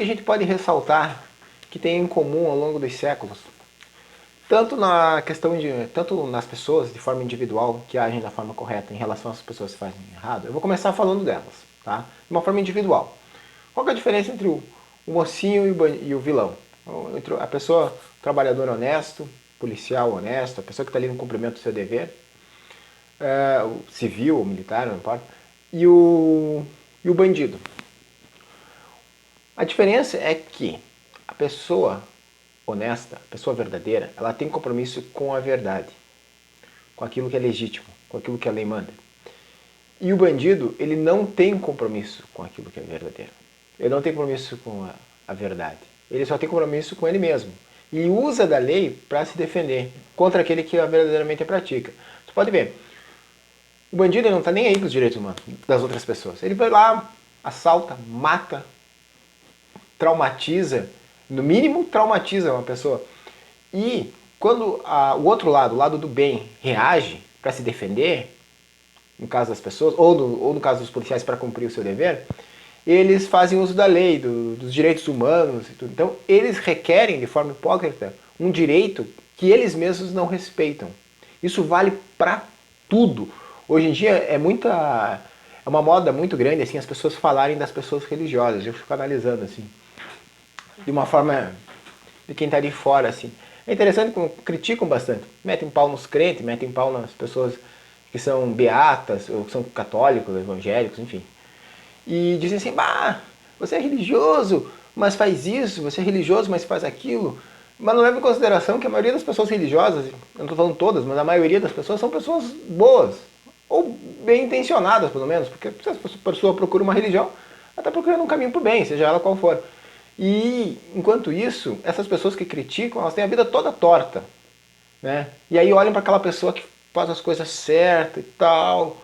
que a gente pode ressaltar que tem em comum ao longo dos séculos? Tanto na questão tanto nas pessoas de forma individual que agem da forma correta em relação às pessoas que fazem errado. Eu vou começar falando delas, tá? De uma forma individual. Qual que é a diferença entre o mocinho e o vilão? Entre a pessoa, o trabalhador honesto, policial honesto, a pessoa que está ali no cumprimento do seu dever, o civil ou militar, não importa, e o bandido. A diferença é que a pessoa honesta, a pessoa verdadeira, ela tem compromisso com a verdade, com aquilo que é legítimo, com aquilo que a lei manda. E o bandido, ele não tem compromisso com aquilo que é verdadeiro. Ele não tem compromisso com a verdade. Ele só tem compromisso com ele mesmo. E usa da lei para se defender contra aquele que verdadeiramente pratica. Você pode ver, o bandido não está nem aí para os direitos humanos das outras pessoas. Ele vai lá, assalta, mata, traumatiza, no mínimo traumatiza uma pessoa. E quando o outro lado, o lado do bem, reage para se defender, no caso das pessoas, ou no caso dos policiais para cumprir o seu dever, eles fazem uso da lei, dos direitos humanos e tudo. Então, eles requerem, de forma hipócrita, um direito que eles mesmos não respeitam. Isso vale para tudo. Hoje em dia é uma moda muito grande assim as pessoas falarem das pessoas religiosas. Eu fico analisando assim, de uma forma de quem está de fora assim. É interessante que criticam bastante, metem pau nos crentes, metem pau nas pessoas que são beatas, ou que são católicos, evangélicos, enfim. E dizem assim, bah, você é religioso, mas faz isso, você é religioso, mas faz aquilo. Mas não leva em consideração que a maioria das pessoas religiosas, eu não estou falando todas, mas a maioria das pessoas são pessoas boas, ou bem intencionadas pelo menos, porque se a pessoa procura uma religião, ela está procurando um caminho para o bem, seja ela qual for. E, enquanto isso, essas pessoas que criticam, elas têm a vida toda torta, né? E aí olham para aquela pessoa que faz as coisas certas e tal,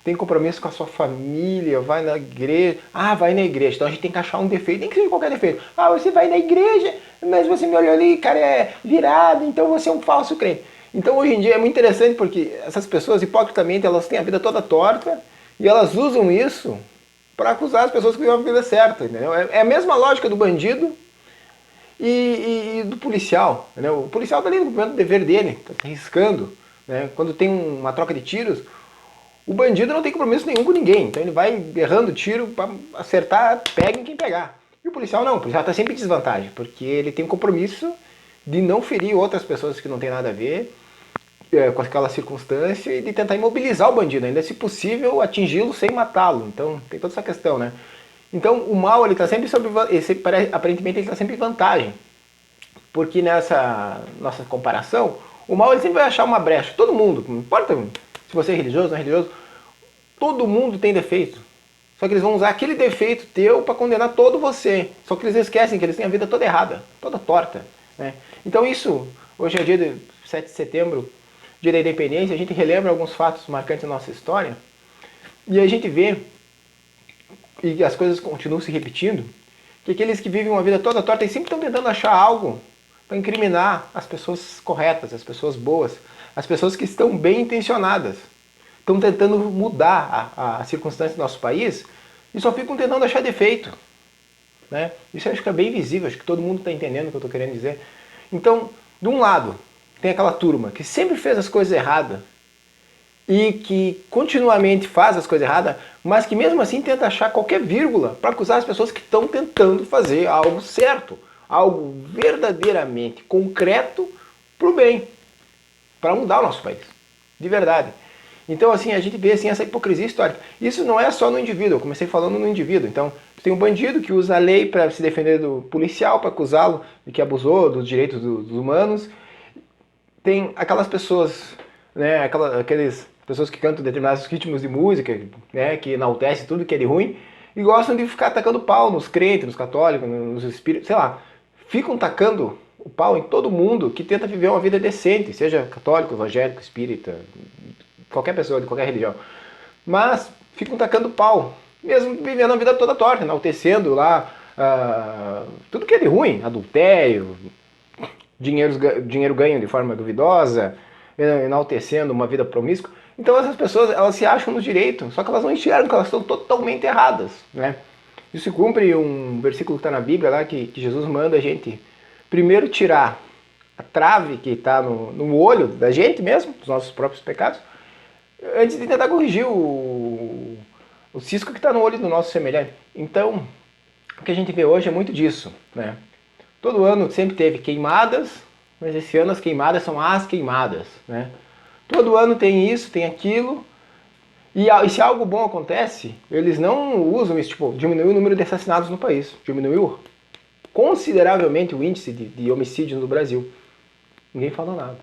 tem compromisso com a sua família, vai na igreja. Ah, vai na igreja, então a gente tem que achar um defeito, nem que seja qualquer defeito. Ah, você vai na igreja, mas você me olhou ali, cara, é virado, então você é um falso crente. Então hoje em dia é muito interessante porque essas pessoas, hipocritamente, elas têm a vida toda torta e elas usam isso para acusar as pessoas que vivem a vida certa, entendeu? É a mesma lógica do bandido e do policial, entendeu? O policial está ali no momento do dever dele, está arriscando, né? Quando tem uma troca de tiros, o bandido não tem compromisso nenhum com ninguém, então ele vai errando tiro para acertar, pega em quem pegar. E o policial não, o policial está sempre em desvantagem, porque ele tem um compromisso de não ferir outras pessoas que não tem nada a ver com aquela circunstância e de tentar imobilizar o bandido, ainda se possível atingi-lo sem matá-lo. Então tem toda essa questão, né? Então o mal ele está sempre aparentemente ele está sempre em vantagem, porque nessa nossa comparação o mal ele sempre vai achar uma brecha. Todo mundo, não importa se você é religioso, não é religioso, todo mundo tem defeito. Só que eles vão usar aquele defeito teu para condenar todo você. Só que eles esquecem que eles têm a vida toda errada, toda torta, né? Então isso, hoje é dia de 7 de setembro, dia da independência, a gente relembra alguns fatos marcantes da nossa história e a gente vê, e as coisas continuam se repetindo, que aqueles que vivem uma vida toda torta eles sempre estão tentando achar algo para incriminar as pessoas corretas, as pessoas boas, as pessoas que estão bem intencionadas. Estão tentando mudar a circunstância do nosso país e só ficam tentando achar defeito, né? Isso eu acho que é bem visível, acho que todo mundo está entendendo o que eu estou querendo dizer. Então, de um lado, tem aquela turma que sempre fez as coisas erradas e que continuamente faz as coisas erradas, mas que mesmo assim tenta achar qualquer vírgula para acusar as pessoas que estão tentando fazer algo certo, algo verdadeiramente concreto para o bem, para mudar o nosso país, de verdade. Então assim, a gente vê assim, essa hipocrisia histórica. Isso não é só no indivíduo, eu comecei falando no indivíduo. Então, tem um bandido que usa a lei para se defender do policial, para acusá-lo de que abusou dos direitos dos humanos. Tem aquelas pessoas, né, aquelas pessoas que cantam determinados ritmos de música, né, que enaltecem tudo que é de ruim, e gostam de ficar tacando pau nos crentes, nos católicos, nos espíritos, sei lá. Ficam tacando o pau em todo mundo que tenta viver uma vida decente, seja católico, evangélico, espírita, qualquer pessoa de qualquer religião. Mas ficam tacando pau, mesmo vivendo a vida toda torta, enaltecendo lá tudo que é de ruim, adultério, dinheiro ganho de forma duvidosa, enaltecendo uma vida promíscua. Então essas pessoas, elas se acham no direito, só que elas não enxergam que elas estão totalmente erradas, né? Isso se cumpre um versículo que está na Bíblia lá, que Jesus manda a gente primeiro tirar a trave que está no olho da gente mesmo, dos nossos próprios pecados, antes de tentar corrigir o cisco que está no olho do nosso semelhante. Então, o que a gente vê hoje é muito disso, né? Todo ano sempre teve queimadas, mas esse ano as queimadas são as queimadas, né? Todo ano tem isso, tem aquilo, e se algo bom acontece, eles não usam isso, tipo, diminuiu o número de assassinatos no país, diminuiu consideravelmente o índice de homicídios no Brasil. Ninguém fala nada.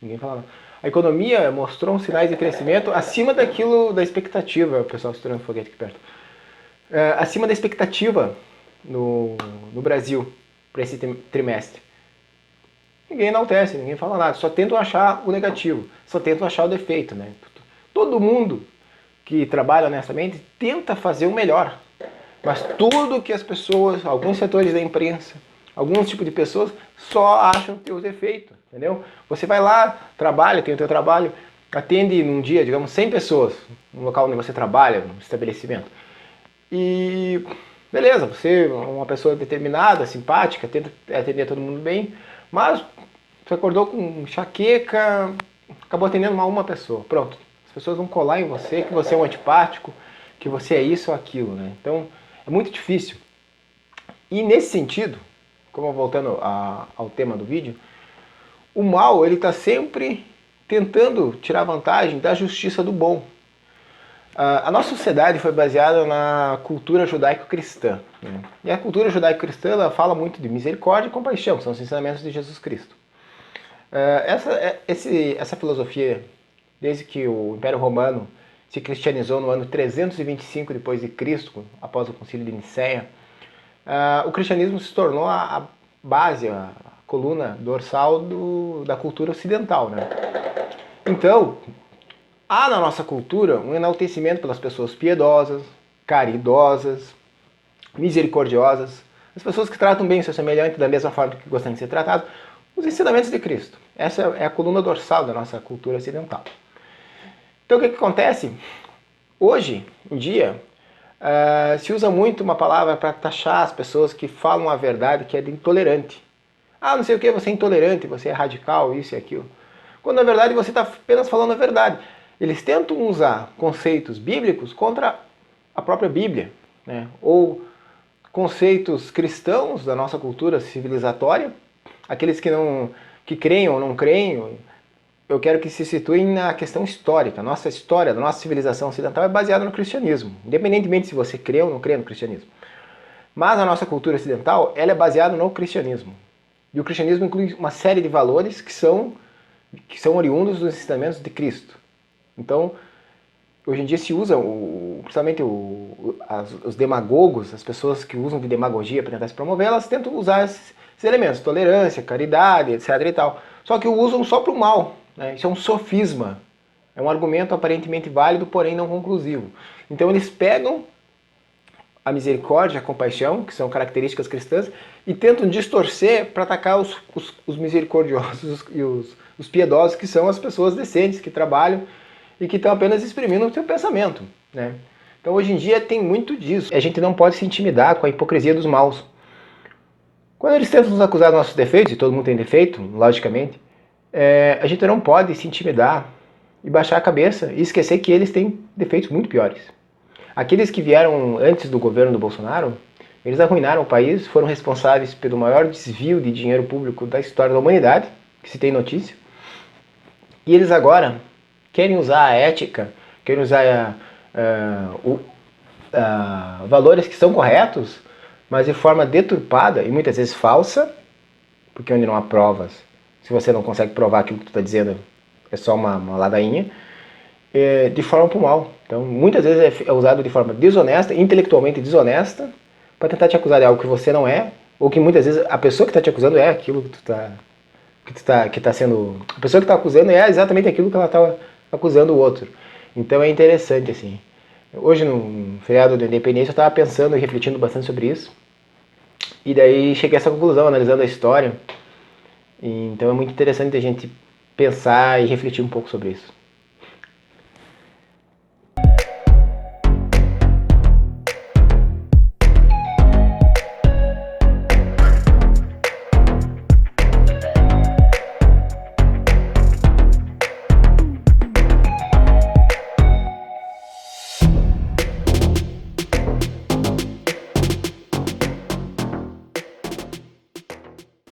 Ninguém fala nada. A economia mostrou sinais de crescimento acima daquilo da expectativa. O pessoal estourando foguete aqui perto. Acima da expectativa no Brasil para esse trimestre. Ninguém enaltece, ninguém fala nada. Só tentam achar o negativo. Só tentam achar o defeito, né? Todo mundo que trabalha honestamente tenta fazer o melhor. Mas tudo que as pessoas, alguns setores da imprensa, alguns tipos de pessoas só acham ter os defeitos, entendeu? Você vai lá, trabalha, tem o teu trabalho, atende num dia, digamos, 100 pessoas no local onde você trabalha, no estabelecimento. E beleza, você é uma pessoa determinada, simpática, tenta atender todo mundo bem, mas você acordou com enxaqueca, acabou atendendo mal uma pessoa. Pronto, as pessoas vão colar em você que você é um antipático, que você é isso ou aquilo, né? Então, é muito difícil. E nesse sentido, como voltando ao tema do vídeo, o mal ele está sempre tentando tirar vantagem da justiça do bom. A nossa sociedade foi baseada na cultura judaico-cristã, né? E a cultura judaico-cristã ela fala muito de misericórdia e compaixão, são os ensinamentos de Jesus Cristo. Essa filosofia, desde que o Império Romano se cristianizou no ano 325 depois de Cristo, após o Concílio de Nicéia, o cristianismo se tornou a base, a coluna dorsal da cultura ocidental, né? Então, há na nossa cultura um enaltecimento pelas pessoas piedosas, caridosas, misericordiosas, as pessoas que tratam bem o seu semelhante da mesma forma que gostam de ser tratados, os ensinamentos de Cristo. Essa é a coluna dorsal da nossa cultura ocidental. Então o que acontece? Hoje em dia, se usa muito uma palavra para taxar as pessoas que falam a verdade, que é de intolerante. Ah, não sei o que, você é intolerante, você é radical, isso e aquilo. Quando na verdade você está apenas falando a verdade. Eles tentam usar conceitos bíblicos contra a própria Bíblia, né? Ou conceitos cristãos da nossa cultura civilizatória, aqueles que creem ou não creem. Eu quero que se situem na questão histórica. Nossa história da nossa civilização ocidental é baseada no cristianismo, independentemente se você crê ou não crê no cristianismo. Mas a nossa cultura ocidental ela é baseada no cristianismo. E o cristianismo inclui uma série de valores que são oriundos dos ensinamentos de Cristo. Então, hoje em dia se usa, principalmente os demagogos, as pessoas que usam de demagogia para tentar se promover, elas tentam usar esses elementos, tolerância, caridade, etc. e tal. Só que o usam só para o mal, né? Isso é um sofisma, é um argumento aparentemente válido, porém não conclusivo. Então eles pegam a misericórdia, a compaixão, que são características cristãs, e tentam distorcer para atacar os misericordiosos e os piedosos, que são as pessoas decentes, que trabalham e que estão apenas exprimindo o seu pensamento, né? Então hoje em dia tem muito disso. A gente não pode se intimidar com a hipocrisia dos maus. Quando eles tentam nos acusar dos nossos defeitos, e todo mundo tem defeito, logicamente, a gente não pode se intimidar e baixar a cabeça e esquecer que eles têm defeitos muito piores. Aqueles que vieram antes do governo do Bolsonaro, eles arruinaram o país, foram responsáveis pelo maior desvio de dinheiro público da história da humanidade, que se tem notícia, e eles agora querem usar a ética, querem usar valores que são corretos, mas de forma deturpada e muitas vezes falsa, porque onde não há provas, se você não consegue provar aquilo que tu está dizendo, é só uma ladainha, de forma para o mal. Então, muitas vezes é usado de forma desonesta, intelectualmente desonesta, para tentar te acusar de algo que você não é, ou que muitas vezes a pessoa que está te acusando é aquilo que está sendo... A pessoa que está acusando é exatamente aquilo que ela está acusando o outro. Então é interessante, assim. Hoje, no feriado da Independência, eu estava pensando e refletindo bastante sobre isso. E daí cheguei a essa conclusão, analisando a história. Então é muito interessante a gente pensar e refletir um pouco sobre isso.